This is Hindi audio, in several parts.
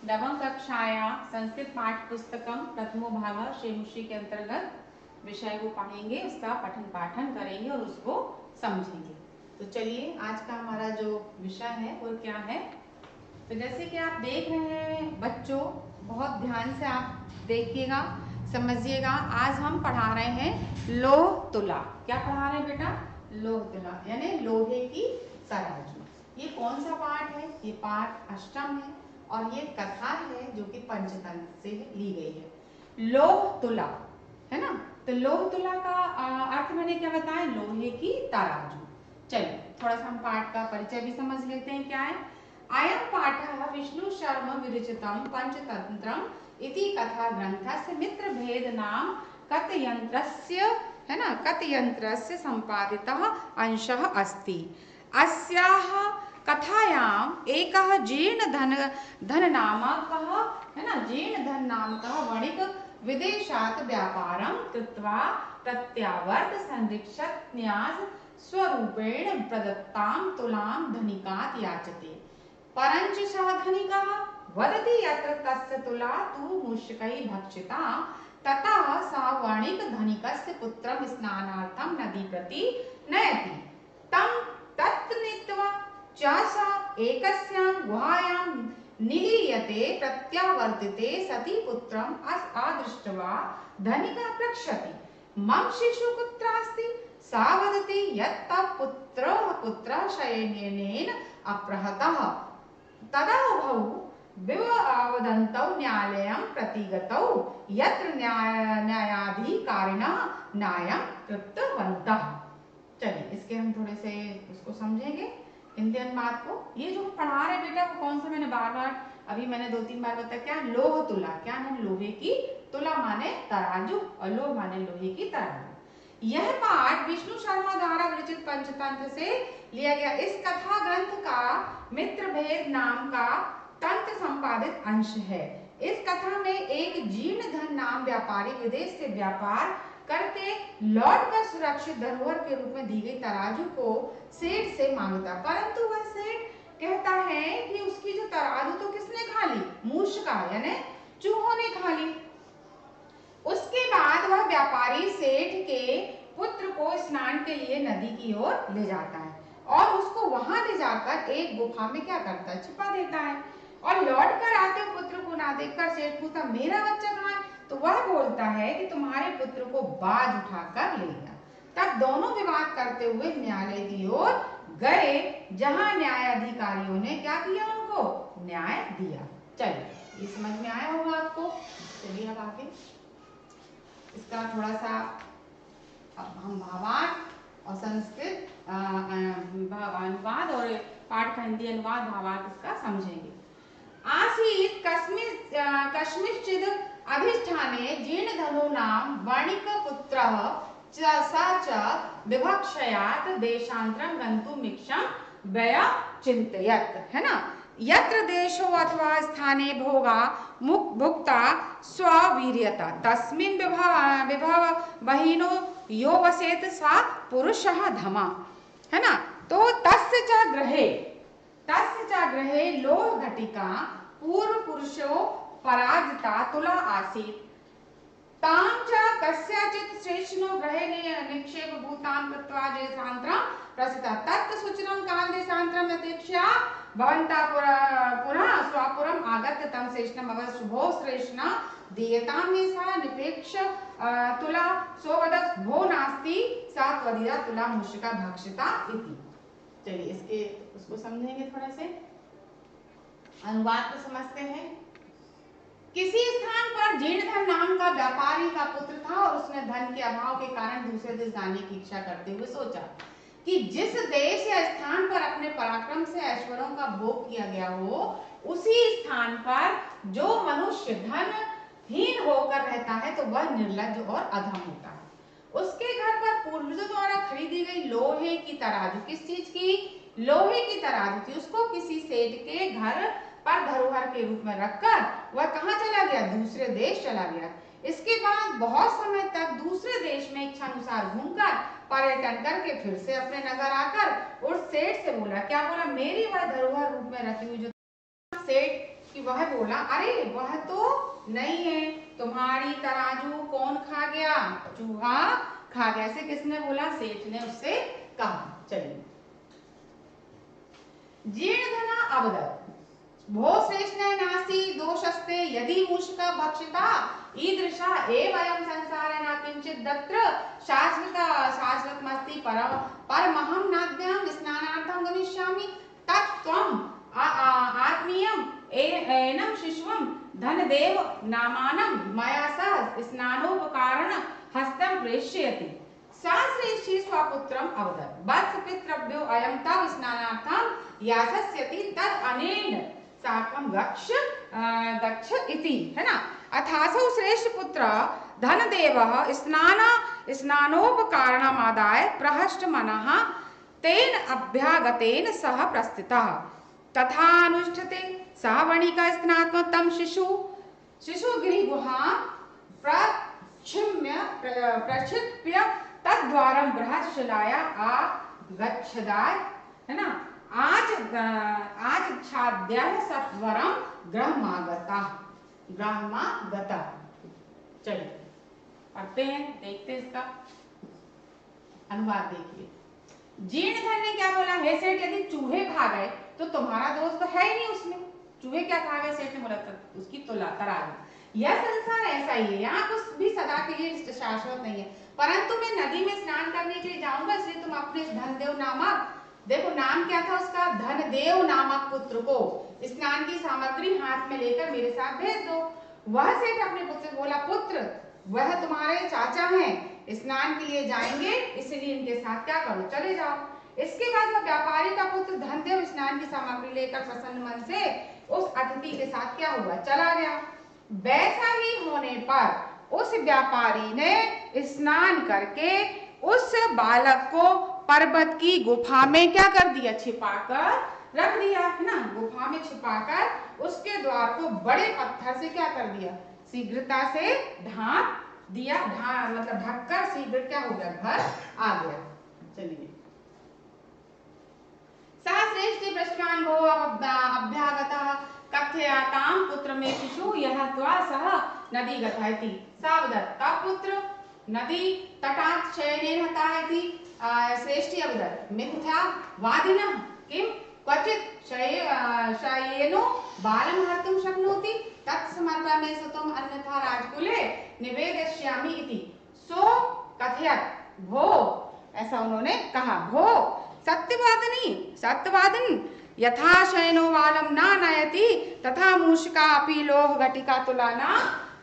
नवम कक्षाया संस्कृत पाठ पुस्तकम प्रथमो भाग शेमुषी के अंतर्गत विषय को पढ़ेंगे, उसका पठन पाठन करेंगे और उसको समझेंगे। तो चलिए आज का हमारा जो विषय है वो क्या है। तो जैसे कि आप देख रहे हैं बच्चों, बहुत ध्यान से आप देखिएगा, समझिएगा। आज हम पढ़ा रहे हैं लोह तुला। क्या पढ़ा रहे हैं बेटा? लोह तुला यानी लोहे की तराजू। ये कौन सा पाठ है? ये पाठ अष्टम है और ये कथा है जो कि पंचतंत्र से ली गई है। लोह तुला है ना। तो लोह तुला का अर्थ मैंने क्या बताया? लोहे की तराजू। चलिए थोड़ा सा हम पाठ का परिचय भी समझ लेते हैं क्या है। अयं पाठः विष्णु शर्मा विरचितं पंचतंत्रम् इति कथा ग्रंथस्य मित्रभेद नाम कथयंत्रस्य है ना, कथयंत्रस्य संपादितः अंशः अस्ति। अस्याः कथायाम् एकः जीर्ण धन नामकः है ना, जीर्ण धन नामकः वणिक विदेशात् व्यापारं कृत्वा प्रत्यावर्त संरक्षक न्यास स्वरूपेण प्रदत्तां तुलां धनिकात् याचते। परंच सः धनिकः वदति यत्र तस्य तुला तु मूषकैः भक्षिता, ततः सा वणिक धनिकस्य पुत्रं स्नानार्थं नदी प्रति नयति। तं तत्र नीत्वा च सा एकस्यां गुहायां निलीयते। प्रत्यावर्तिते सति पुत्रम् आदृष्ट्वा धनिकः पृच्छति, मम शिशु कुत्रास्ति? सा वदति यत् तव पुत्रः शयनेन अपहृतः। तदा उभौ विवदन्तौ न्यायालयं प्रति गतौ यत्र न्यायाधिकारिणः न्यायं कृतवन्तः। चलिए इसके हम थोड़े से उसको समझेंगे, हिंदी अनुवाद को। ये जो पढ़ा रहे बेटा वो कौन सा, मैंने बार बार अभी मैंने 2-3 बार बताया। क्या? लोह तुला। क्या है? लोहे की। तुला माने तराजू और लोह माने लोहे की तराजू। यह पाठ विष्णु शर्मा द्वारा विरचित पंचतंत्र से लिया गया। इस कथा ग्रंथ का मित्रभेद नाम का तंत्र संपादित अंश है। इस कथा में एक जीर्ण धन नाम व्यापारी विदेश से व्यापार करके लौट कर सुरक्षित धरोहर के रूप में दी गई तराजू को सेठ से मांगता, परंतु वह सेठ कहता है कि उसकी जो तराजू तो किसने खा ली? मूषका यानी चूहों ने खा ली। उसके बाद वह व्यापारी सेठ के पुत्र को स्नान के लिए नदी की ओर ले जाता है और उसको वहां ले जाकर एक गुफा में क्या करता है? छिपा देता है। और लौट कर आते पुत्र को ना देखकर सेठ पूछता, मेरा बच्चा कहाँ है? तो वह बोलता है कि तुम्हारे पुत्र को बाज उठाकर ले गया। तब दोनों विवाद करते हुए न्यायालय की ओर गए, जहां न्यायाधिकारियों ने क्या किया? उनको न्याय दिया। चलिए ये समझ में आया होगा आपको। चलिए अब आगे इसका थोड़ा सा हम भावार्थ और संस्कृत अनुवाद और पाठ का हिंदी अनुवाद भावार्थ इसका समझेंगे। आसीत् कस्मिंश्चित् अधिष्ठाने जीर्णधनो नाम वणिक पुत्रः स च विभक्षयात् देशान्तरं गन्तुमिच्छं व्यचिन्तयत् है ना। यत्र देशो अथवा स्थाने भोगा भुक्ता स्ववीर्यता तस्मिन् विभव बहिनो यो वसेत सा पुरुषः धमा है ना। तो तस्य च गृहे लोह घटिका पूर्व पुरुषो पराजिता तुला आसीत्। तां च कस्यचित् श्रेष्ठिनो गृहे निक्षेप भूतां कृत्वा देशान्तरं प्रसिता। तत् सूचनं कालदेशान्तरं यथेच्छया भवन्तः पुनः स्वपुरम् आगत्य तं श्रेष्ठम् अवशुभो श्रेष्ठिनः दीयतां मे सा निपेक्ष तुला सोवदत् भो नास्ति सा त्वदीया तुला मूषिका भक्षिता इति। चलिए इसके उसको समझेंगे थोड़ा से, अनुवाद को समझते हैं। किसी स्थान पर जीर्णधन नाम का व्यापारी का पुत्र था और उसने धन के अभाव के कारण दूसरे देश जाने की इच्छा करते हुए सोचा कि जिस देश या स्थान पर अपने पराक्रम से ऐश्वर्यों का भोग किया गया हो, उसी स्थान पर जो मनुष्य धनहीन होकर रहता है तो वह निर्लज्ज और अधम होता है। उसके घर पर पूर्वजों द्वारा खरीदी गई लोहे की तराजू, किस चीज की? लोहे की तराजू थी। उसको किसी सेठ के घर पर धरोहर के रूप में रखकर वह कहाँ चला गया? दूसरे देश चला गया। इसके बाद बहुत समय तक दूसरे देश में इच्छानुसार घूमकर पर्यटन करके फिर से अपने नगर आकर उस सेठ से बोला, क्या बोला? मेरी वह धरोहर रूप में रखी हुई जो सेठ की वह बोला, अरे वह तो नहीं है, तुम्हारी तराजू कौन खा गया? चूहा खा गया। ऐसे किसने बोला? सेठ ने उससे कहा। चलिए, जीर्णधना अवदत् भो श्रेष्ठे नास्ति दोषस्ते यदि मूषका भक्षिता ईदृशा एव अयं संसारे न किंचित् दत्र शाश्वतमस्ति परमहं नाद्यां स्नानार्थं गमिष्यामि तत्त्वम् आत्मीयम् एनं शिशुं धनदेव नामानं मया सह स्नानोपकारण हस्तं प्रेषयति। सा श्रेष्ठी स्वपुत्रम् अवदत् वत्स पितृभ्यो अयं तव स्नानार्थं यास्यति तद् अनेन साकं गच्छ इति, है ना। अथासौ श्रेष्ठ पुत्र धनदेवः स्नानोपकारणमादाय प्रहष्ट मनः तेन अभ्यागतेन सह प्रस्थितः तथा अनुष्ठते। सः वणिका स्नात्वा तं शिशुगृहगुहां प्रक्षिप्य तद्वारं बृहत्शिलाया आगच्छदाय, है ना। आज छाद्यः सत्वरं गृहमागतः। चलिए पढ़ते हैं, देखते हैं इसका अनुवाद। देखिए, जीर्णधन ने क्या बोला? हे सेठ, यदि चूहे खा गए तो तुम्हारा दोष तो है ही नहीं उसमें। चूहे क्या खा गए? सेठ ने बोला उसकी तराजू। यह संसार ऐसा ही है, यहाँ कुछ भी सदा के लिए शाश्वत नहीं है। परंतु मैं नदी में स्नान करने के लिए जाऊंगा, इसलिए तुम अपने धनदेव नामक, देखो नाम क्या था उसका, धनदेव नामक पुत्र को स्नान की सामग्री हाथ में लेकर मेरे साथ भेज दो। वह सेठ अपने पुत्र से बोला, पुत्र वह तुम्हारे चाचा हैं, स्नान के लिए जाएंगे, इसलिए इनके साथ क्या करो, चले जाओ। इसके बाद वह व्यापारी का पुत्र धनदेव स्नान की सामग्री लेकर प्रसन्न मन से उस अतिथि के साथ क्या हुआ, चला गया। वैसा ही होने पर उस व्यापारी ने स्नान करके उस बालक को पर्वत की गुफा में क्या कर दिया, छिपाकर रख दिया, है ना। गुफा में छिपाकर उसके द्वार को बड़े पत्थर से क्या कर दिया, शीघ्रता से ढांक दिया। मतलब ढककर शीघ्र क्या हो गया, घर आ गया। चलिए, श्रेष्ठ पृष्ठान भो अभ्यागतः कथयातां पुत्र में शिशु यह त्वा सह नदी गतायति। सावदत् का पुत्र नदी तटात् शयनेन हतायति। श्रेष्ठी अवदत् मिथ्या वादिनः किं क्वचित् शयेनो बालं हर्तुं शक्नोति तत्समर्पयामि सुतम् अन्यथा राजकुले निवेदयिष्यामि इति। सो कथयत् भो, ऐसा उन्होंने कहा, भो सत्यवादिनी यथा शयनो बालं न नयति तथा मूषिका अपि लोह घटिका तुलाना,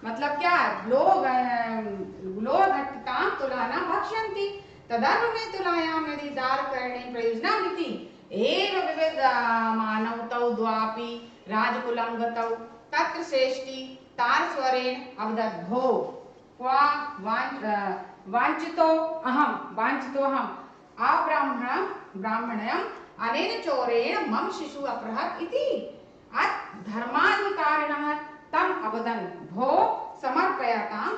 मतलब क्या, लोह घटिकां तुलाना भक्ष्यन्ति तदर्व में तुलायां यदि दारकरणे प्रयोजनमिति एव विविधमानौ तौ द्वापि राजकुलं गतौ। तत्र श्रेष्ठी तारस्वरेण अवदत् भो क्वा वाञ्छितो अहम् ब्राह्मणम् अनेन चोरेण मम शिशु अपहृत इति। धर्माधिकारिणः तम अवदन् भो समर्पयतां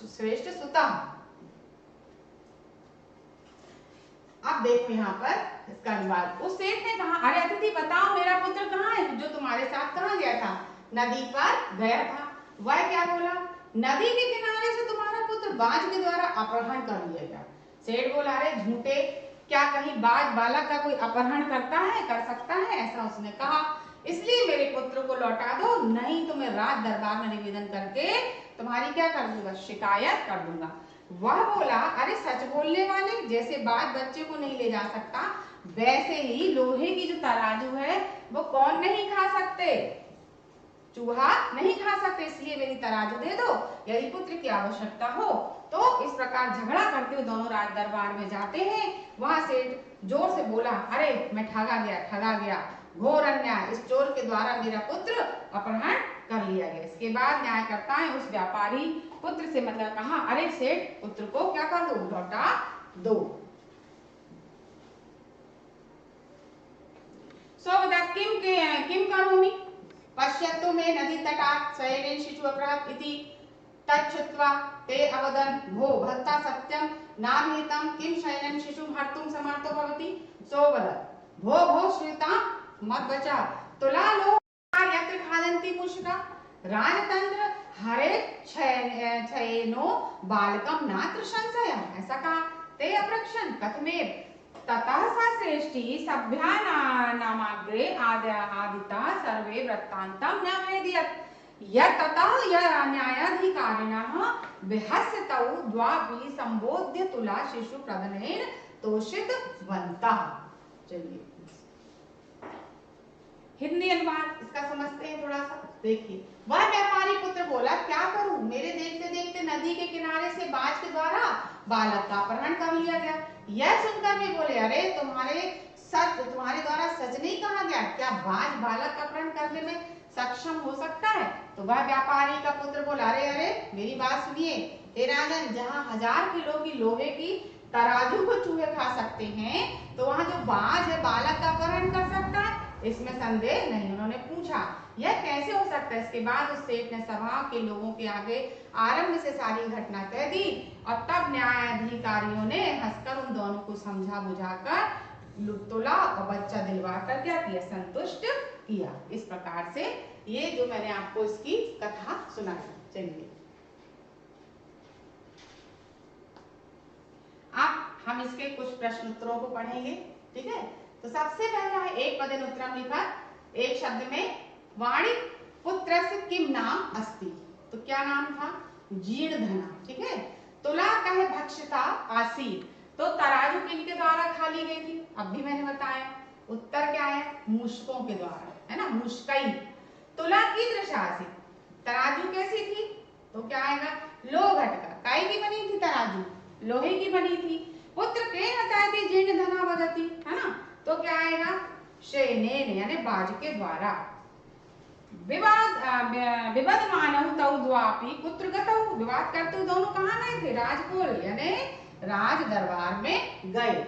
श्रेष्ठ सुतः। अब देखो यहाँ पर इसका अनुवाद। उस सेठ ने कहा, अरे अतिथि बताओ मेरा पुत्र कहाँ है, जो तुम्हारे साथ कहाँ गया था? नदी पर गया था। वह क्या बोला, नदी के किनारे से तुम्हारा पुत्र बाज के द्वारा अपहरण कर लिया गया। सेठ बोला, अरे झूठे, क्या कहीं बाज बालक का कोई अपहरण करता है, कर सकता है? ऐसा उसने कहा। इसलिए मेरे पुत्र को लौटा दो, नहीं तो मैं राज दरबार में निवेदन करके तुम्हारी क्या कर दूंगा, शिकायत कर दूंगा। वह बोला, अरे सच बोलने वाले, जैसे बाज बच्चे को नहीं ले जा सकता, वैसे ही लोहे की जो तराजू है वो कौन नहीं खा सकते, चूहा नहीं खा सकते, इसलिए मेरी तराजू दे दो। यदि पुत्र की आवश्यकता हो तो इस प्रकार झगड़ा करते हुए दोनों राज दरबार में जाते हैं। वहां सेठ जोर से बोला, अरे मैं ठगा गया, घोर अन्याय, इस चोर के द्वारा मेरा पुत्र अपहरण कर लिया गया। इसके बाद न्यायकर्ता है उस व्यापारी पुत्र से मतलब कहा, अरे सेठ पुत्र को क्या कर दो, लौटा दो। सोवदत् किम करोमि पश्यतु मे नदी तटात् शयनेन शिशु अपहृत इति। तच्छ्रुत्वा ते अवदन् भो भवता सत्यं नाभिहितं किं शयनं शिशुं हर्तुं समर्थो भवति। सोवदत् भो श्रुता मत बचा तुला लो यत्र अस्ति मूषिका राजतंत्र हरे छयनो बालकम नात्र संशय। ऐसा कहा ते अप्रक्षण कथमेव ततः सा श्रेष्ठी सभ्यानामाग्रे आदिता सर्वे वृत्तान्तं न वेदयत् यतः न्यायाधिकारिणः विहस्यतौ द्वापि संबोध्य तुला शिशु प्रदनेन तोषितवन्तः। चलिए हिंदी अनुवाद इसका समझते हैं थोड़ा सा। देखिए, वह व्यापारी पुत्र बोला, क्या करूं, मेरे देखते देखते नदी के किनारे से बाज के द्वारा बालक का अपहरण कर लिया गया। यह सुनकर वे बोले, अरे तुम्हारे द्वारा सच नहीं कहा गया, क्या बाज बालक का अपहरण करने में सक्षम हो सकता है? तो वह व्यापारी का पुत्र बोला, अरे अरे मेरी बात सुनिए हे राजन, जहाँ 1000 किलो की लोहे की तराजू को चूहे खा सकते हैं, तो वहाँ जो बाज है बालक का अपहरण कर सकता है, इसमें संदेह नहीं। उन्होंने पूछा, यह कैसे हो सकता है? इसके बाद उस सेठ ने सभा के लोगों के आगे आरंभ से सारी घटना कह दी और तब न्यायाधिकारियों ने हंसकर उन दोनों को समझा बुझाकर तुला और बच्चा दिलवा कर क्या किया, संतुष्ट किया। इस प्रकार से ये जो मैंने आपको इसकी कथा सुनाई। चलिए अब हम इसके कुछ प्रश्न उत्तरों को पढ़ेंगे, ठीक है। तो सबसे पहला है एक पदेन उत्तरम लिखा, एक शब्द में वाणी पुत्र से किम नाम अस्ति, तो क्या नाम था, जीर्णधना, ठीक है। तुला कहे भक्षिता आसीत, तो तराजू किनके द्वारा खा ली गई थी, अब भी मैंने बताया। उत्तर क्या है, मूषकों के द्वारा, है ना, मूषकई। तुला की दृशासी, तराजू कैसी थी, तो क्या आएगा, लोहघट का, काई की बनी थी तराजू, लोहे की बनी थी। पुत्र के हताती जीर्णधना वदति, है ना, तो क्या आएगा, शेनेन यानी बाज के द्वारा। विवाद मानव तौ द्वापि कुत्र गतौ, विवाद करते दोनों कहाँ गए थे, राजकुल यानी राज दरबार में गए।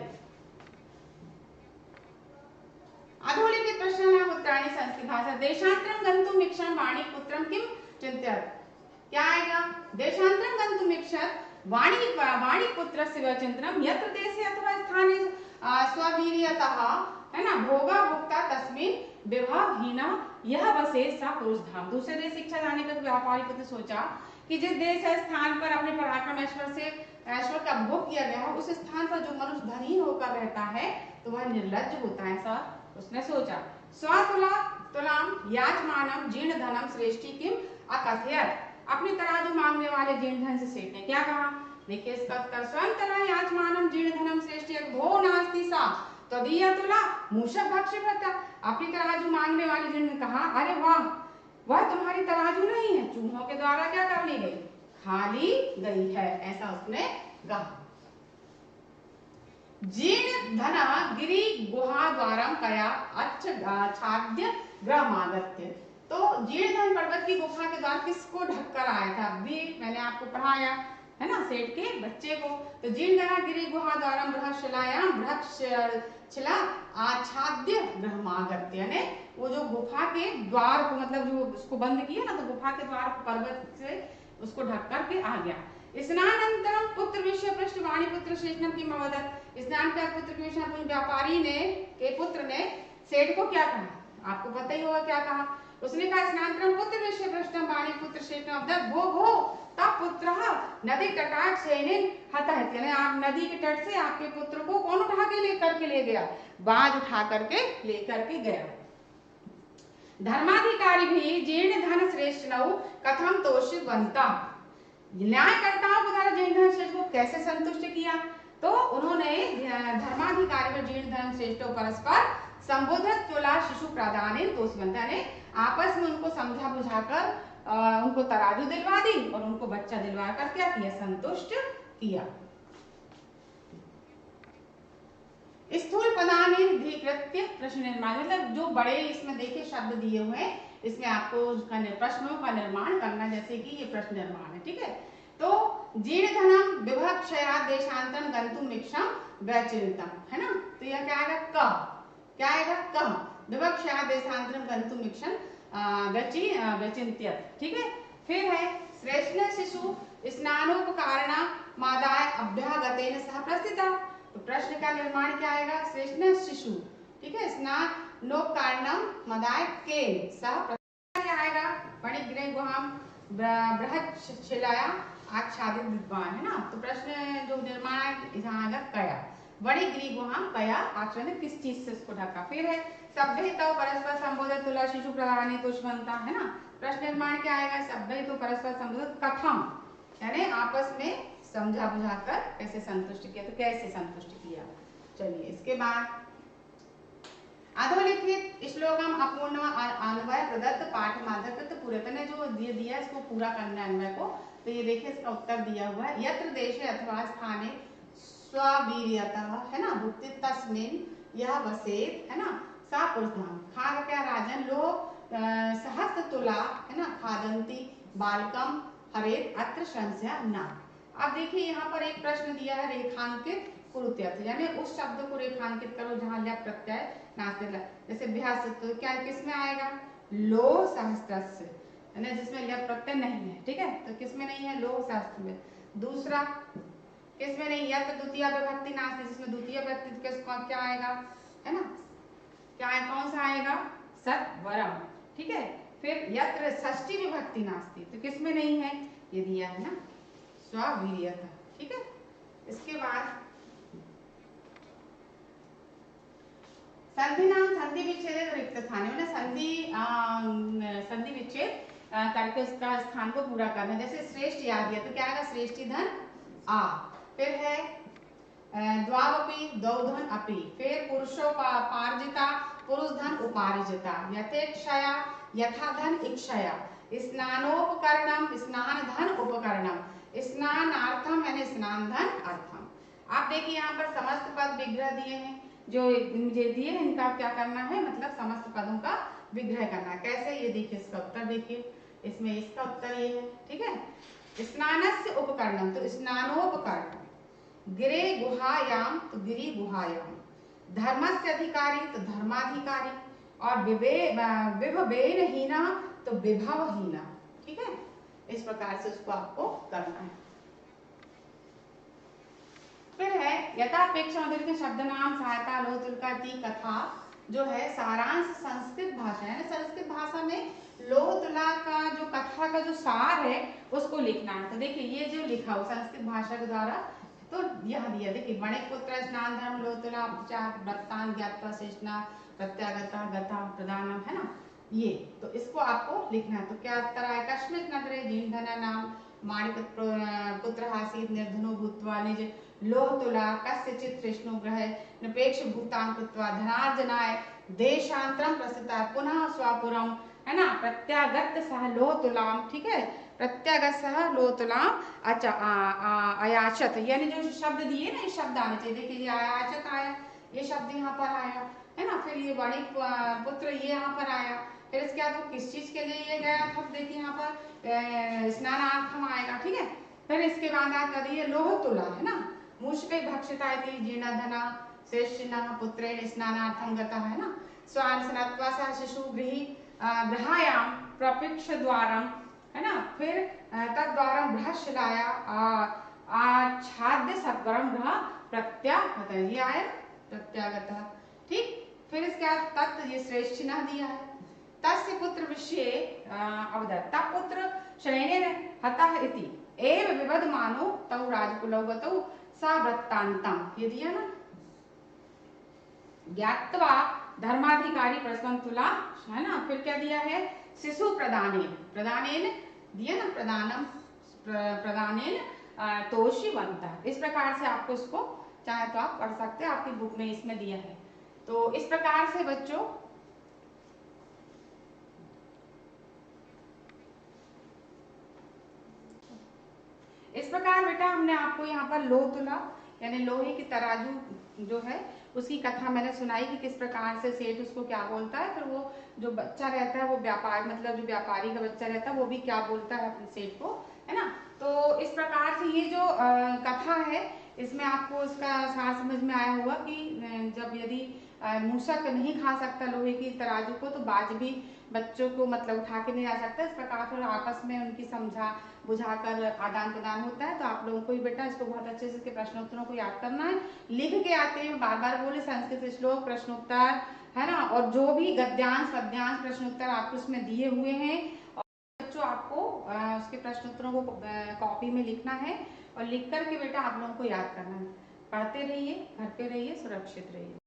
अधोलिखित प्रश्नानाम् उत्तराणि संस्कृत भाषा देशांतरं गन्तुम् इच्छन् वाणी पुत्रं किम चिन्तयत्, क्या आएगा, देशांतरं गन्तुम् इच्छत् वाणी पुत्रस्य चिन्तनं यत्र देशे अथवा स्थाने स्ववीर्यतः, है ना, भोगा भुक्ता तस्मिन् विवाहहीना यह वसे सा पुरुष धाम। दूसरे देश शिक्षा जाने का व्यापारी पुत्र सोचा कि जिस देश है स्थान पर अपने पराक्रम ऐश्वर्य का भोग किया गया है, उस स्थान पर जो मनुष्य धनीन होकर रहता है तो वह निर्लज्ज होता है, ऐसा उसने सोचा। स्वतुला तुलाम याचमानम जीर्ण धनम श्रेष्ठी किम अकथयत, अपनी तराजू मांगने वाले जीर्ण धन से सेठ ने क्या कहा, देखिए इसका उत्तर, स्वयं तला याचमानम जीर्ण धनम श्रेष्ठी भो नास्ति सा तदीय तुला मूषक भक्षिता, अपनी तराजू मांगने वाले जीर्ण ने कहा, अरे वाह, वह तुम्हारी तराजू नहीं है, चूहों के द्वारा क्या कर ली गई, खा ली गई है, ऐसा उसने कहा। जीर्ण धना गिरी गुहा द्वारम कया अच्छाद्य ग्रहमागत्य, तो जीर्ण धन पर्वत की गुफा के द्वार किसको ढककर आया था, अभी मैंने आपको पढ़ाया है ना, सेठ के बच्चे को। तो जीर्ण धना गिरी गुहा द्वारम बृहशिलायाम बृहशिला आच्छाद्य ग्रहमागत्य, यानी वो जो गुफा के द्वार को मतलब जो उसको बंद किया ना, तो गुफा के द्वार पर्वत से उसको ढक करके आ गया। स्नानानंतरम पुत्र विषय पृष्ठ वाणी पुत्र शेषनम की मवदत, स्नान कर पुत्र के विषय व्यापारी ने के पुत्र ने सेठ को क्या कहा, आपको पता ही होगा क्या कहा, उसने कहा स्नानानंतरम पुत्र विषय पृष्ठ वाणी पुत्र शेषनम भो तब पुत्र नदी तटाट सेनिन हतहत, यानी आप नदी के तट से आपके पुत्र को कौन उठा के ले गया, बाज उठा करके लेकर के गया। धर्माधिकारी भी जीर्ण धन श्रेष्ठ नौ कथम तोषितवन्ता, न्यायकर्ताओं के द्वारा जीर्ण धन श्रेष्ठ को कैसे संतुष्ट किया, तो उन्होंने धर्माधिकारी में जीर्ण धन श्रेष्ठ परस्पर संबोधित तुला शिशु प्रदान तोषितवन्ता ने आपस में उनको समझा बुझाकर उनको तराजू दिलवा दी और उनको बच्चा दिलवा कर क्या किया, संतुष्ट किया। स्थूल पदानीकृत्य प्रश्न निर्माण, मतलब जो बड़े इसमें देखिए शब्द दिए हुए हैं, इसमें आपको प्रश्नों का निर्माण करना, जैसे कि ये प्रश्न निर्माण है, ठीक है। तो जीर्ण धनम विभक्षया देशांतरं गन्तुम् इच्छम् व्यचिंतम्, है ना, तो यह क्या आएगा, क्या आएगा, विभक्षया देशांतरं गन्तुम् इच्छन् व्यचिंत्यत, ठीक है। फिर है श्रेष्ठ शिशु स्नानोपकारणा मादाय अभ्यागतेन सह प्रस्थिता, तो प्रश्न का निर्माण क्या आएगा, श्रेष्ठ शिशु, ठीक है, स्नानोपकारणम मादाय के सह क्या आएगा, वणिगृह गुहाम बृहच्छिलाया आच्छादित विद्वान, है ना। तो प्रश्न जो निर्माण यहाँ आएगा कया, वणिगृह गुहाम कया आच्छादित, किस चीज से उसको ढका। फिर है सभ्यता परस्पर संबोधित तुला शिशु प्रधानी तुष्मंता, है ना। प्रश्न निर्माण क्या आएगा, सभ्यता परस्पर संबोधित कथम, यानी आपस में समझा बुझाकर कैसे संतुष्ट किया, तो कैसे संतुष्ट किया। चलिए इसके बाद अधोलिखित श्लोकम अपूर्ण अन्वय प्रदत्त पाठ माध्यकृत पूरतन, जो दिया इसको पूरा करना है अन्वय को। तो ये देखिए इसका उत्तर दिया हुआ है, यत्र देशे अथवा स्थाने स्ववीर्यतः, है ना, भुक्ति तस्मिन् यह वसेत, है ना, सा पुरुषधाम खाद क्या राजन लो सहस्त्र तुला, है ना, खादंती बालकम हरेत अत्र संशय न। अब देखिए यहाँ पर एक प्रश्न दिया है, रेखांकित कुरुत्यर्थ, यानी उस शब्द को रेखांकित करो जहां ल्यप प्रत्यय नास्ति, जैसे भ्यास, तो क्या किसमें आएगा, लो सहस्त्रस्य, है ना, जिसमें ल्यप प्रत्यय नहीं है, ठीक है, तो किसमें नहीं है, लो सहस्त्र में। दूसरा किसमें नहीं, यत्र द्वितीय विभक्ति नास्ति, जिसमें द्वितीय विभक्ति किसका क्या आएगा, है ना, क्या है, कौन सा आएगा, सत्वरम, ठीक है। फिर यत्र षष्ठी विभक्ति नास्ति, तो किसमें नहीं है, ये दिया है ना, स्ववीर्यता, ठीक है। इसके बाद संधि नाम संधि विच्छेद रिक्त स्थान, मैंने संधि विच्छेद करके उसका स्थान को पूरा करना। जैसे श्रेष्ठ याद दिया, तो क्या आएगा, श्रेष्ठी धन आ, फिर है द्वावपि दौधन अपि, फिर पुरुषो पार्जिता पुरुष धन उपार्जिता, यथेक्षया यथा धन इक्षया, स्नानोपकरणम स्नान धन उपकरणम, स्नानार्थम यानी स्नान धन अर्थम। आप देखिए यहाँ पर समस्त पद विग्रह दिए हैं, जो मुझे दिए हैं इनका क्या करना है, मतलब समस्त पदों का विग्रह करना। कैसे, ये देखिए इसका उत्तर देखिए, इसमें इसका उत्तर ये है, ठीक है। स्नानस्य उपकरणम, तो स्नानोपकरणम, गिरे गुहायाम, तो गिरी गुहायाम, धर्मस्य अधिकारी, तो धर्माधिकारी, और विभवेनहीना, तो विभवहीना, ठीक है। इस प्रकार से उसको आपको करना है। फिर है यथापेक्षा मधुर शब्द नाम सहायता लोहतुलका ती कथा, जो है सारांश संस्कृत भाषा है, संस्कृत भाषा में लोहतुला का जो कथा का जो सार है उसको लिखना है। तो देखिए ये जो लिखा हो संस्कृत भाषा के द्वारा, तो यहाँ दिया, देखिए वणिक पुत्र स्नान धर्म लोहतुला उपचार वृत्तांत ज्ञात्वा शेषना प्रत्यागता गता प्रदानम, है ना, ये तो इसको आपको लिखना है। तो क्या उत्तर आया, कश्मित नगरे जीनधना नाम माणिक पुत्र आसीत् निर्धनो भूत्वा निज लोहतुला कस्यचित् कृष्णो ग्रह निपेक्ष भूतान कृत्वा धनार्जनाय देशांतरम प्रस्थिता पुनः स्वापुरम, है ना, प्रत्यागत सह लोहतुलाम, ठीक है, प्रत्यागत सह लोहतुलाम अयाचत, यानी जो शब्द दिए ना, ये शब्द आने चाहिए। देखिए ये अयाचत आया, ये शब्द यहाँ पर आया, है ना, फिर ये वणिक पुत्र ये यहाँ पर आया, फिर इसके बाद वो किस चीज के लिए ये गया था, देखिए यहाँ पर स्नानार्थम आएगा, ठीक है। फिर इसके बाद आता है लोहतुला, है ना, मुष्पे भक्षिता इति जीर्णधना शेषिनः पुत्रेण स्नानार्थम गतः, है ना, स्वान स्नात्वा सह शिशु गृहायाम प्रपिक्ष द्वारम, है ना, फिर तद्वारम बृहच्छिलाया आच्छाद्य सत्वरम गृह प्रत्यागतः, ये आया प्रत्यागतः, ठीक। फिर इसके बाद तत्, ये श्रेष्ठ चिन्ह दिया है, तस्य पुत्र विषये अवदत्, पुत्र शयनेन हतः इति एव विवदमानो तौ राजकुलौ गतौ सा वृत्तान्तं, ये दिया ना, ज्ञात्वा धर्माधिकारी प्रस्वंतुला, है ना, फिर क्या दिया है, शिशु प्रदानेन, प्रदानेन दिया ना, प्रदानम प्रदानेन तोषिवंता। इस प्रकार से आपको इसको चाहे तो आप पढ़ सकते हैं, आपकी बुक में इसमें दिया है। तो इस प्रकार से बच्चों इस प्रकार बेटा हमने आपको यहाँ पर लोहतुला यानी लोहे की तराजू जो है उसकी कथा मैंने सुनाई कि किस प्रकार से सेठ उसको क्या बोलता है, फिर वो जो बच्चा रहता है वो व्यापार मतलब जो व्यापारी का बच्चा रहता है वो भी क्या बोलता है अपने सेठ को, है ना। तो इस प्रकार से ये जो कथा है इसमें आपको उसका सार समझ में आया होगा कि जब यदि मूषक नहीं खा सकता लोहे की तराजू को, तो बाज भी बच्चों को मतलब उठा के नहीं आ सकता। इस प्रकार से आपस में उनकी समझा बुझाकर आदान प्रदान होता है। तो आप लोगों को ही बेटा इसको बहुत अच्छे से इसके प्रश्नोत्तरों को याद करना है, लिख के आते हैं, बार बार बोले संस्कृत श्लोक प्रश्नोत्तर, है ना, और जो भी गद्यांश पद्यांश प्रश्नोत्तर आपको इसमें दिए हुए हैं उसके प्रश्न उत्तरों को कॉपी में लिखना है और लिख करके बेटा आप लोगों को याद करना है। पढ़ते रहिए, घर पे रहिए, सुरक्षित रहिए।